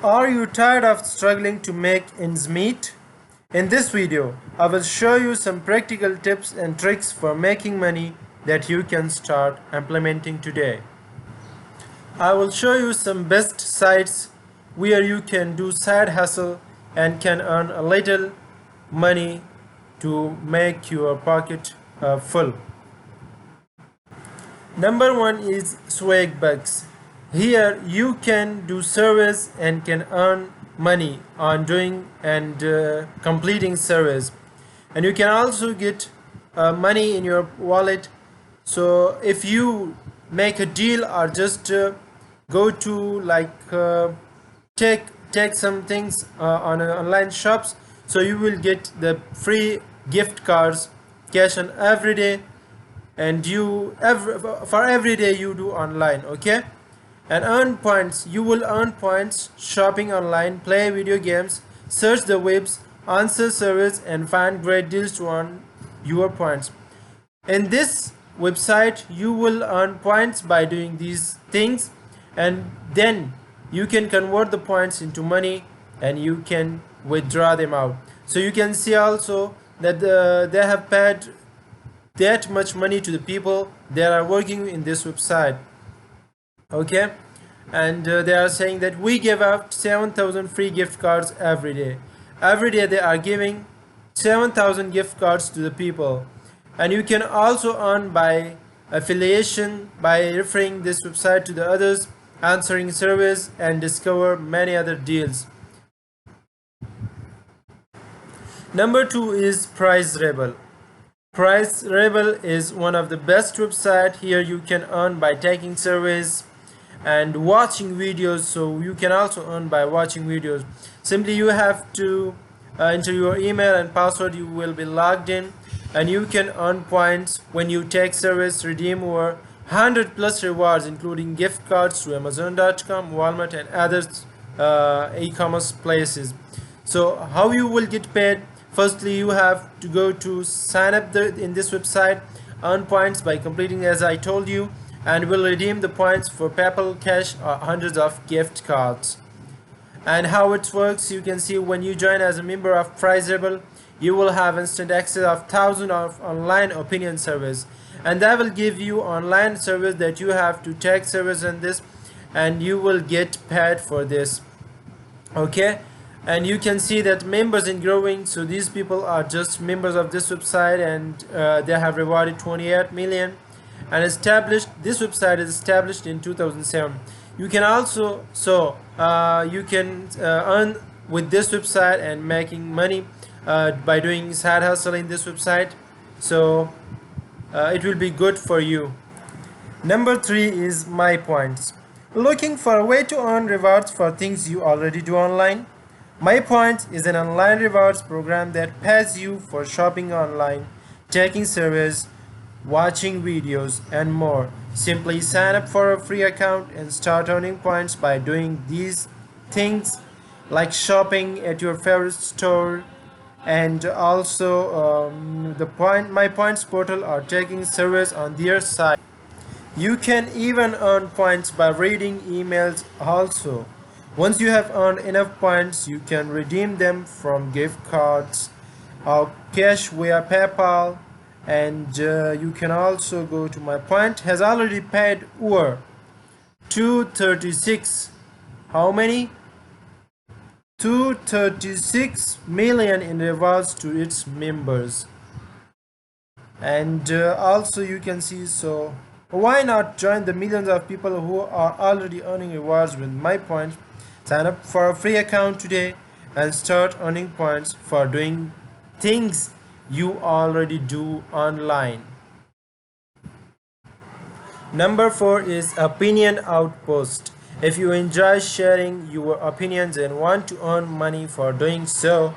Are you tired of struggling to make ends meet? In this video, I will show you some practical tips and tricks for making money that you can start implementing today. I will show you some best sites where you can do side hustle and can earn a little money to make your pocket full. Number one is swagbucks. Here you can do service and can earn money on doing and completing service, and you can also get money in your wallet. So if you make a deal or just go to take some things on online shops, so you will get the free gift cards cash on every day, and for every day you do online, okay, and earn points. You will earn points shopping online, play video games, search the webs, answer surveys, and find great deals to earn your points. In this website you will earn points by doing these things, and then you can convert the points into money and you can withdraw them out. So you can see also that they have paid that much money to the people that are working in this website, okay, and they are saying that we give out 7,000 free gift cards every day. Every day they are giving 7,000 gift cards to the people, and you can also earn by affiliation by referring this website to the others, answering surveys, and discover many other deals. Number two is Price Rebel. Price Rebel is one of the best websites. Here you can earn by taking surveys and watching videos, so you can also earn by watching videos. Simply you have to enter your email and password, you will be logged in, and you can earn points when you take surveys, redeem over 100 plus rewards including gift cards to Amazon.com, Walmart, and other e-commerce places. So how you will get paid? Firstly, you have to go to sign up in this website, earn points by completing as I told you, and will redeem the points for PayPal, cash, or hundreds of gift cards. And how it works, you can see when you join as a member of Price Rebel, you will have instant access of thousands of online opinion surveys, and that will give you online service that you have to take service in this, and you will get paid for this, okay. And you can see that members in growing, so these people are just members of this website, and they have rewarded 28 million, and established, this website is established in 2007. You can also you can earn with this website and making money by doing side hustle in this website, so it will be good for you. Number three is My Points. Looking for a way to earn rewards for things you already do online? My Points is an online rewards program that pays you for shopping online, taking surveys, watching videos, and more. Simply sign up for a free account and start earning points by doing these things like shopping at your favorite store, and also My Points portal, or taking surveys on their site. You can even earn points by reading emails also. Once you have earned enough points, you can redeem them from gift cards or cash via PayPal, and you can also go to My Point has already paid over 236, how many? 236 million in rewards to its members. And also you can see, so why not join the millions of people who are already earning rewards with My Point? Sign up for a free account today and start earning points for doing things you already do online. Number four is Opinion Outpost. If you enjoy sharing your opinions and want to earn money for doing so,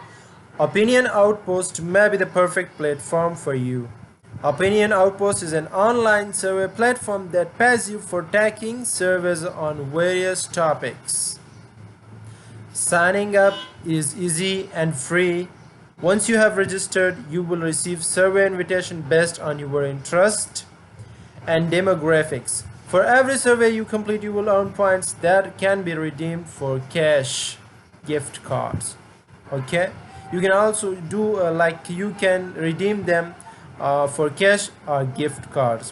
Opinion Outpost may be the perfect platform for you. Opinion Outpost is an online survey platform that pays you for taking surveys on various topics. Signing up is easy and free. Once you have registered, you will receive survey invitation based on your interest and demographics. For every survey you complete, you will earn points that can be redeemed for cash gift cards. Okay, you can also do like you can redeem them for cash or gift cards.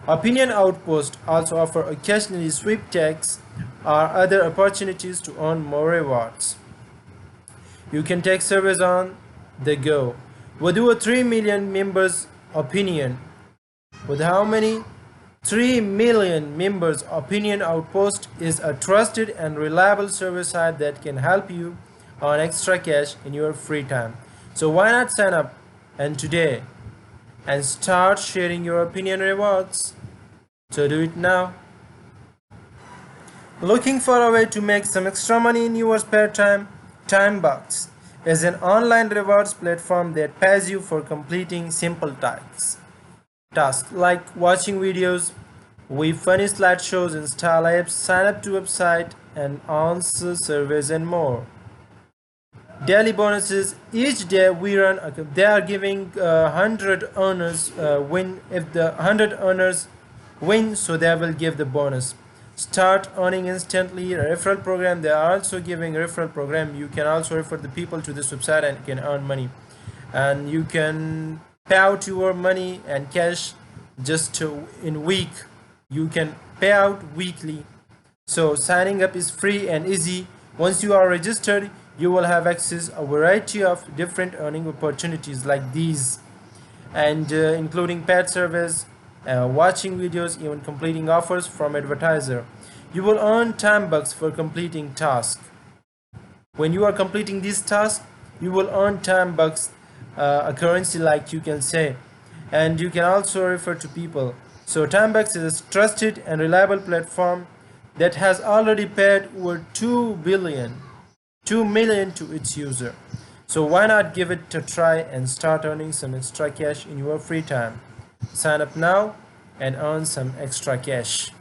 Opinion Outpost also offer occasionally sweepstakes or other opportunities to earn more rewards. You can take surveys on the go. With over 3 million members opinion. With how many? 3 million members, Opinion Outpost is a trusted and reliable survey site that can help you earn extra cash in your free time. So why not sign up and today and start sharing your opinion rewards? So do it now. Looking for a way to make some extra money in your spare time? Timebucks is an online rewards platform that pays you for completing simple tasks. Tasks like watching videos, weave funny slideshows, install apps, sign up to website, and answer surveys and more. Daily bonuses. Each day we run. They are giving 100 earners win. If the 100 earners win, so they will give the bonus. Start earning instantly. Referral program. They are also giving referral program. You can also refer the people to this website and can earn money. And you can pay out your money and cash just in week. You can pay out weekly. So signing up is free and easy. Once you are registered, you will have access a variety of different earning opportunities like these, and including paid service, watching videos, even completing offers from advertiser. You will earn Timebucks for completing tasks. When you are completing this task, you will earn Timebucks, a currency like you can say, and you can also refer to people. So Timebucks is a trusted and reliable platform that has already paid over 2 million to its user. So why not give it a try and start earning some extra cash in your free time? Sign up now and earn some extra cash.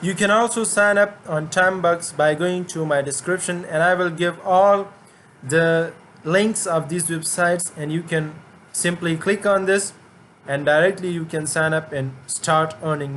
You can also sign up on Timebucks by going to my description, and I will give all the links of these websites, and you can simply click on this and directly you can sign up and start earning money.